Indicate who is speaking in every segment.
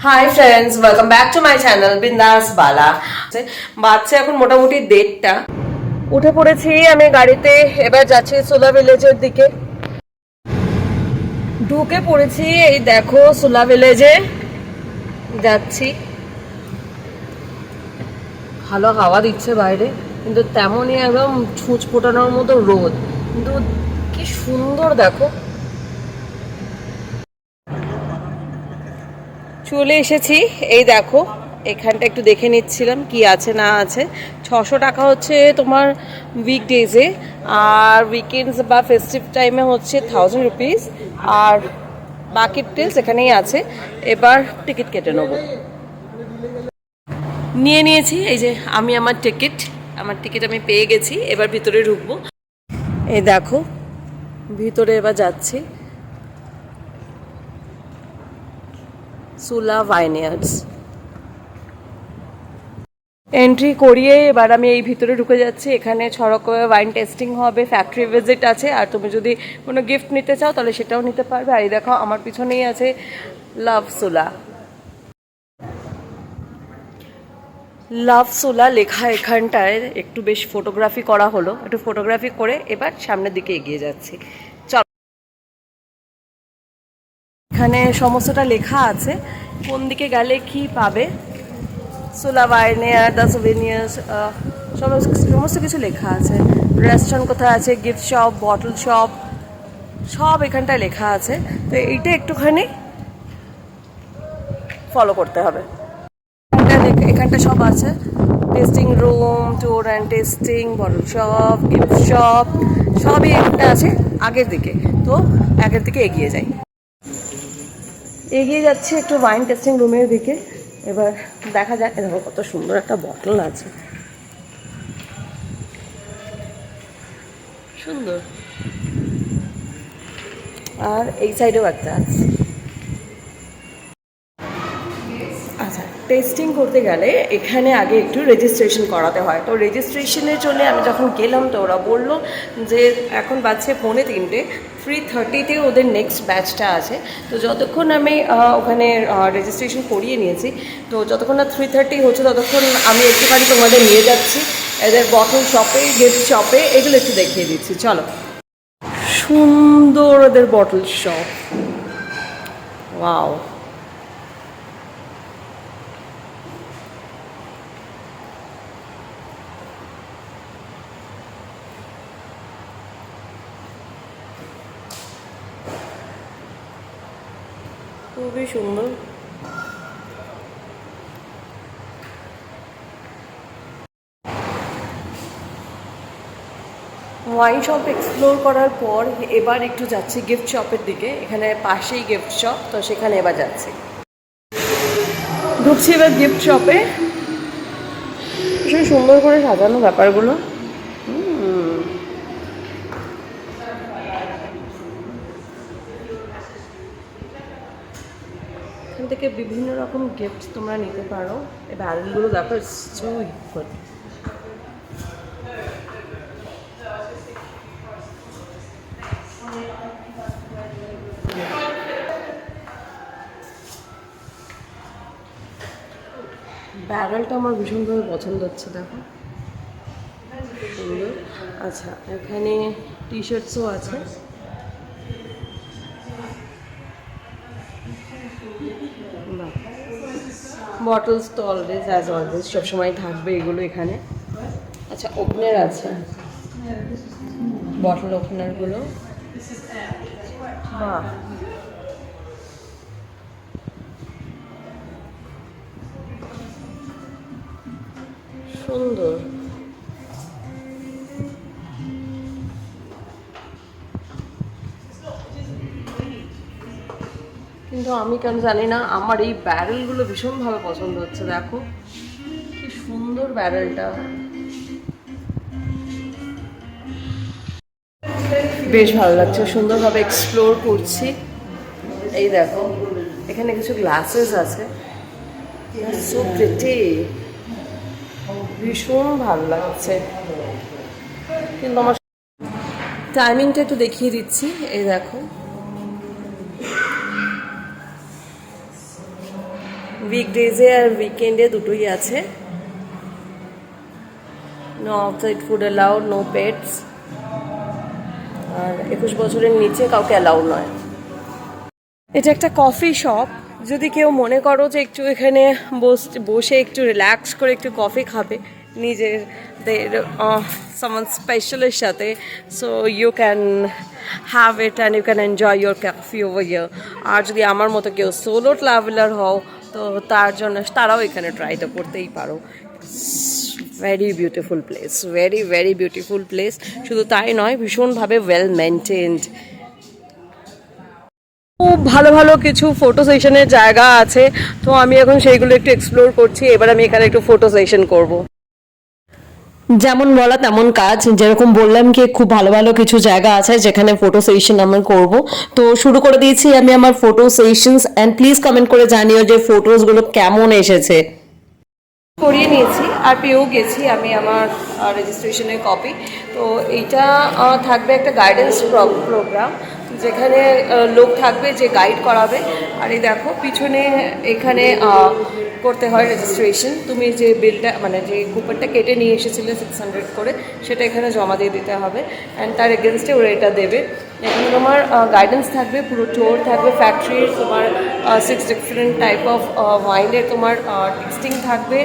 Speaker 1: Hi friends, welcome back to my channel বিন্দাস বালা। বাচ্চা এখন মোটামুটি 1:30টা। উঠে পড়েছি আমি গাড়িতে, এবার যাচ্ছি সোলা ভিলেজের দিকে। ঢুকে পড়েছি, এই দেখো সোলা ভিলেজে যাচ্ছি। ভালো হাওয়া দিচ্ছে বাইরে, কিন্তু তেমনই একদম ছুঁচ ফোটানোর মতো রোদ, কিন্তু কি সুন্দর দেখো। চলে এসেছি, এই দেখো এখানটা একটু দেখে নিচ্ছিলাম কি আছে না আছে। 600 টাকা হচ্ছে তোমার উইকডেজে, আর উইকেন্ডস বা ফেস্টিভ টাইমে হচ্ছে 1000 রুপিস, আর বাকি ডিটেলস এখানেই আছে। এবার টিকিট কেটে নেবো। নিয়ে নিয়েছি, এই যে আমি আমার টিকিট আমি পেয়ে গেছি। এবার ভিতরে ঢুকবো। এই দেখো ভিতরে এবার যাচ্ছি। সোলা ভাইনয়ার্ডস এন্ট্রি করিয়ে এবার আমি এই ভিতরে ঢুকে যাচ্ছি। এখানে 6 রকমের ওয়াইন টেস্টিং হবে, ফ্যাক্টরি ভিজিট আছে, আর তুমি যদি কোনো গিফট নিতে চাও তাহলে সেটাও নিতে পারবে। আর এই দেখো আমার পিছনেই আছে লাভ সোলা। লাভ সোলা লেখা এখানটায় একটু বেশ ফটোগ্রাফি করা হলো, একটু ফটোগ্রাফি করে এবার সামনের দিকে এগিয়ে যাচ্ছি। চল, এখানে সমস্তটা লেখা আছে কোন দিকে গেলে কি পাবে। সোলা ভাইনয়ার্ড, দ্য সোভেনিয়ার্স, সমস্ত কিছু লেখা আছে। রেস্টুরেন্ট কোথায় আছে, গিফট শপ, বটল শপ, সব এখানটায় লেখা আছে। তো এইটা একটুখানি ফলো করতে হবে। এখানটা সব আছে, testing room, tour and testing, bottle shop, gift shop, সবই একটা আছে আগের দিকে। তো আগের দিকে এগিয়ে যাই, এগিয়ে যাচ্ছে একটু ওয়াইন টেস্টিং রুমের দিকে। এবার দেখা যাক। দেখো কত সুন্দর একটা বটল আছে, সুন্দর। আর এই সাইডেও একটা আছে। আচ্ছা, টেস্টিং করতে গেলে এখানে আগে একটু রেজিস্ট্রেশন করাতে হয়। তো রেজিস্ট্রেশনের জন্য আমি যখন গেলাম তো ওরা বললো যে এখন বাজছে 2:45, 3:30-তে ওদের নেক্সট ব্যাচটা আছে। তো যতক্ষণ আমি ওখানে রেজিস্ট্রেশন করিয়ে নিয়েছি, তো যতক্ষণ না 3:30 হচ্ছে ততক্ষণ আমি একটুখানি তোমাদের নিয়ে যাচ্ছি এদের বটল শপে, গিফট শপে, এগুলো একটু দেখিয়ে দিচ্ছি। চলো, সুন্দর ওদের বটল শপ, ওয়াও। খুবই সুন্দর। ওয়াইন শপ এক্সপ্লোর করার পর এবার একটু যাচ্ছি গিফট শপের দিকে। এখানে পাশেই গিফট শপ, তো সেখানে এবার যাচ্ছি। ঢুকছি এবার গিফট শপে। ভীষণ সুন্দর করে সাজানো ব্যাপারগুলো। এখান থেকে বিভিন্ন রকম গিফট তোমরা নিতে পারো। এই ব্যারেলগুলো দেখো, সো গুড। ব্যারেলটা আমার ভীষণভাবে পছন্দ হচ্ছে, দেখো সুন্দর। আচ্ছা, এখানে টি শার্টসও আছে। বটলস তো অলওয়েজ অ্যাজ অলওয়েজ সবসময় থাকবে এগুলো এখানে। আচ্ছা, ওপেনার আছে, বটল ওপেনারগুলো, বাহ সুন্দর। কিন্তু আমি কেন জানি না আমার এই ব্যারেলগুলো ভীষণভাবে পছন্দ হচ্ছে। দেখো কি সুন্দর ব্যারেলটা, বেশ ভালো লাগছে। সুন্দরভাবে এক্সপ্লোর করছি। এই দেখো এখানে কিছু গ্লাসেস আছে, সো প্রিটি, ভীষণ ভালো লাগছে। কিন্তু আমার টাইমিংটা একটু দেখিয়ে দিচ্ছি। এই দেখো উইকডেজে আর উইকেন্ডে দুটোই আছে। No outside food allowed, no pets, আর 21 বছরের নিচে কাউকে অ্যালাউ নয়। এটা একটা কফি শপ। যদি কেউ মনে করো যে একটু এখানে বসে একটু রিল্যাক্স করে একটু কফি খাবে নিজেদের সামান স্পেশালের সাথে, so you can have it and you can enjoy your coffee over here. আর যদি আমার মতো কেউ সোলো ট্রাভেলার হও তো তার জন্য তারাও এখানে ট্রাইটা করতেই পারো। Very beautiful place, very very beautiful place. শুধু তাই নয়, ভীষণভাবে ওয়েল মেনটেন্ড। খুব ভালো ভালো কিছু ফটো সেশনের জায়গা আছে, তো আমি এখন সেইগুলো একটু এক্সপ্লোর করছি। এবার আমি এখানে একটু ফটো সেশন করব। যেমন বলা তেমন কাজ, যেরকম বললাম কি খুব ভালো ভালো কিছু জায়গা আছে যেখানে ফটো সেশন আমি করব। তো শুরু করে দিয়েছি আমি আমার photo sessions, and please comment করে জানিও যে ফটোসগুলো কেমন এসেছে। করিয়ে নিয়েছি আর পেয়েও গেছি আমি আমার রেজিস্ট্রেশনের কপি। তো এইটা থাকবে একটা গাইডেন্স প্রোগ্রাম, যেখানে লোক থাকবে যে গাইড করাবে। আর এই দেখো পিছনে এখানে করতে হয় রেজিস্ট্রেশন। তুমি যে বিলটা মানে যে কুপনটা কেটে নিয়ে এসেছিলে 600 করে, সেটা এখানে জমা দিয়ে দিতে হবে, অ্যান্ড তার এগেনস্টে ওরা এটা দেবে। এখানে তোমার গাইডেন্স থাকবে, পুরো টোর থাকবে ফ্যাক্টরির, তোমার 6 ডিফারেন্ট টাইপ অফ ওয়াইনের তোমার টেস্টিং থাকবে,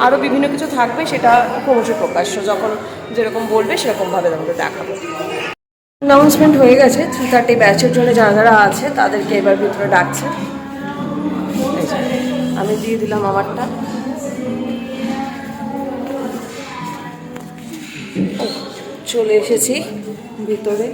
Speaker 1: আরও বিভিন্ন কিছু থাকবে। সেটা ক্রমশ প্রকাশ্য, যখন যেরকম বলবে সেরকমভাবে তোমাকে দেখাবো। অ্যানাউন্সমেন্ট হয়ে গেছে। 3:30 ব্যাচের জন্য যারা যারা আছে তাদেরকে এবার ভিতরে ডাকছে। আমি দিয়ে দিলাম আমারটা। চলে এসেছি ভিতরে।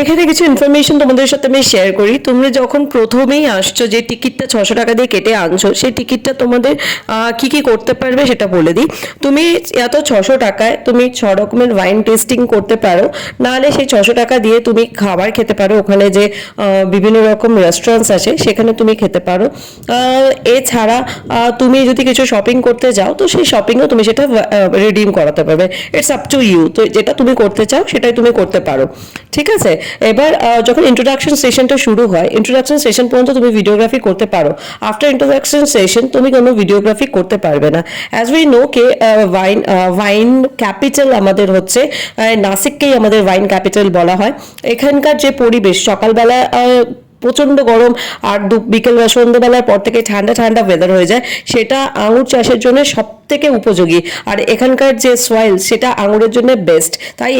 Speaker 1: এখানে কিছু ইনফরমেশন তোমাদের সাথে আমি শেয়ার করি। তোমরা যখন প্রথমেই আসছো, যে টিকিটটা 600 টাকা দিয়ে কেটে আনছো, সেই টিকিটটা তোমাদের কি কি করতে পারবে সেটা বলে দিই। তুমি এত 600 টাকায় তুমি 6 রকমের ওয়াইন টেস্টিং করতে পারো, নাহলে সেই 600 টাকা দিয়ে তুমি খাবার খেতে পারো। ওখানে যে বিভিন্ন রকম রেস্টুরেন্টস আছে সেখানে তুমি খেতে পারো। এছাড়া তুমি যদি কিছু শপিং করতে যাও তো সেই শপিংও তুমি সেটা রিডিম করাতে পারবে। It's up to you. তো যেটা তুমি করতে চাও সেটাই তুমি করতে পারো, ঠিক আছে। এবার যখন ইন্ট্রোডাকশন সেশনটা শুরু হয়, ইন্ট্রোডাকশন সেশন পর্যন্ত তুমি ভিডিওগ্রাফি করতে পারো। আফটার ইন্ট্রোডাকশন সেশন তুমি কোনো ভিডিওগ্রাফি করতে পারবে না। As we know K wine capital আমাদের হচ্ছে নাসিককেই আমাদের ওয়াইন ক্যাপিটাল বলা হয়। এখানকার যে পরিবেশ, সকালবেলা প্রচণ্ড গরম আর বিকেল বা সন্ধ্যেবেলার পর থেকে ঠান্ডা ঠান্ডা ওয়েদার হয়ে যায়, সেটা আঙুর চাষের জন্য সব থেকে উপযোগী। আর এখানকার যে সয়েল সেটা আঙুরের জন্য বেস্ট। তাই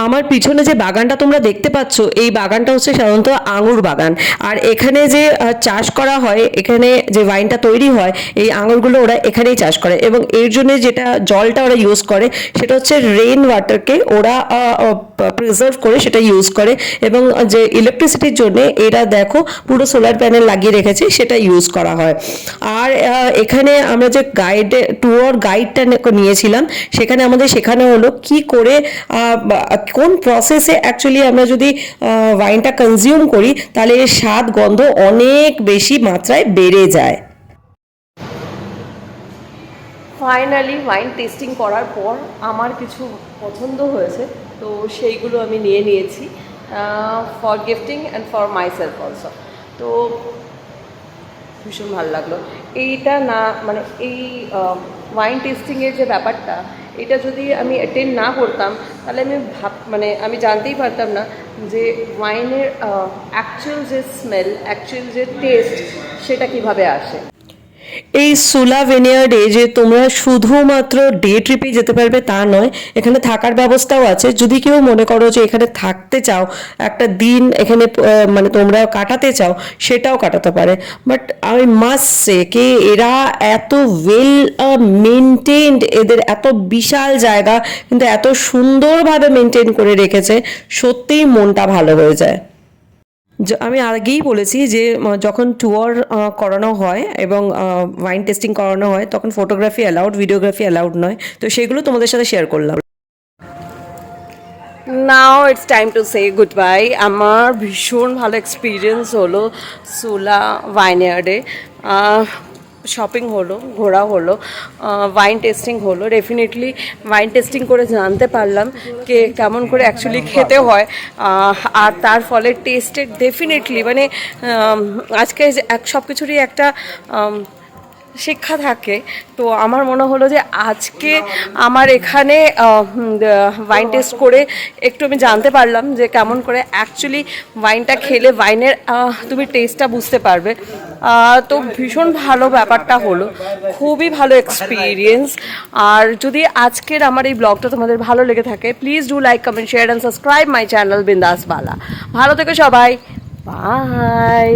Speaker 1: আমার পিছনে যে বাগানটা তোমরা দেখতে পাচ্ছ, এই বাগানটা হচ্ছে সাধারণত আঙুর বাগান। আর এখানে যে চাষ করা হয়, এখানে যে ওয়াইনটা তৈরি হয়, এই আঙুরগুলো ওরা এখানেই চাষ করে। এবং এর জন্য যেটা জলটা ওরা ইউজ করে সেটা হচ্ছে রেইন ওয়াটারকে ওরা প্রিজার্ভ করে সেটা ইউজ করে। এবং যে ইলেকট্রিসিটির জন্য এরা দেখো পুরো সোলার প্যানেল লাগিয়ে রেখেছে, সেটা ইউজ করা হয়। আর এখানে আমরা যে গাইডটা নিয়েছিলাম, সেখানে আমাদের শেখানো হলো কি করে কোন প্রসেসে অ্যাকচুয়ালি আমরা যদি ওয়াইনটা কনজিউম করি তাহলে এর স্বাদ গন্ধ অনেক বেশি মাত্রায় বেড়ে যায়। ফাইনালি ওয়াইন টেস্টিং করার পর আমার কিছু পছন্দ হয়েছে, তো সেইগুলো আমি নিয়ে নিয়েছি for gifting and for my self also. তো ভীষণ ভালো লাগলো এইটা। না মানে এই ওয়াইন টেস্টিংয়ের যে ব্যাপারটা, এটা যদি আমি অ্যাটেন্ড না করতাম তাহলে আমি জানতেই পারতাম না যে ওয়াইনের অ্যাকচুয়াল যে স্মেল, অ্যাকচুয়াল যে টেস্ট, সেটা কিভাবে আসে। এই সুলা ভিনিয়ার্ডে যে তোমরা শুধুমাত্র ডে ট্রিপে যেতে পারবে তা নয়, এখানে থাকার ব্যবস্থাও আছে। যদি কেউ মনে করো যে এখানে থাকতে চাও, একটা দিন এখানে মানে তোমরা কাটাতে চাও, সেটাও কাটাতে পারে। বাট আমি মাস্ট সে কে এরা এত ওয়েল মেনটেন্ড, এদের এত বিশাল জায়গা কিন্তু এত সুন্দরভাবে মেনটেন করে রেখেছে, সত্যিই মনটা ভালো হয়ে যায়। আমি আগেই বলেছি যে যখন ট্যুর করানো হয় এবং ওয়াইন টেস্টিং করানো হয় তখন ফটোগ্রাফি অ্যালাউড, ভিডিওগ্রাফি অ্যালাউড নয়। তো সেগুলো তোমাদের সাথে শেয়ার করলাম। Now it's time to say good bye. আমার ভীষণ ভালো এক্সপিরিয়েন্স হলো সুলা ভাইনয়ার্ডে। শপিং হলো, ঘোরা হলো, ওয়াইন টেস্টিং হলো। ডেফিনেটলি ওয়াইন টেস্টিং করে জানতে পারলাম কেমন করে অ্যাকচুয়ালি খেতে হয়, আর তার ফলে টেস্টের ডেফিনেটলি মানে আজকে সব কিছুরই একটা শিক্ষা থাকে। তো আমার মনে হলো যে আজকে আমার এখানে ওয়াইন টেস্ট করে একটু আমি জানতে পারলাম যে কেমন করে অ্যাকচুয়ালি ওয়াইনটা খেলে ওয়াইনের তুমি টেস্টটা বুঝতে পারবে। তো ভীষণ ভালো ব্যাপারটা হলো, খুবই ভালো এক্সপিরিয়েন্স। আর যদি আজকের আমার এই ব্লগটা তোমাদের ভালো লেগে থাকে, please do like, comment, share and subscribe my channel বিন্দাস বালা। ভালো থেকো সবাই, বাই।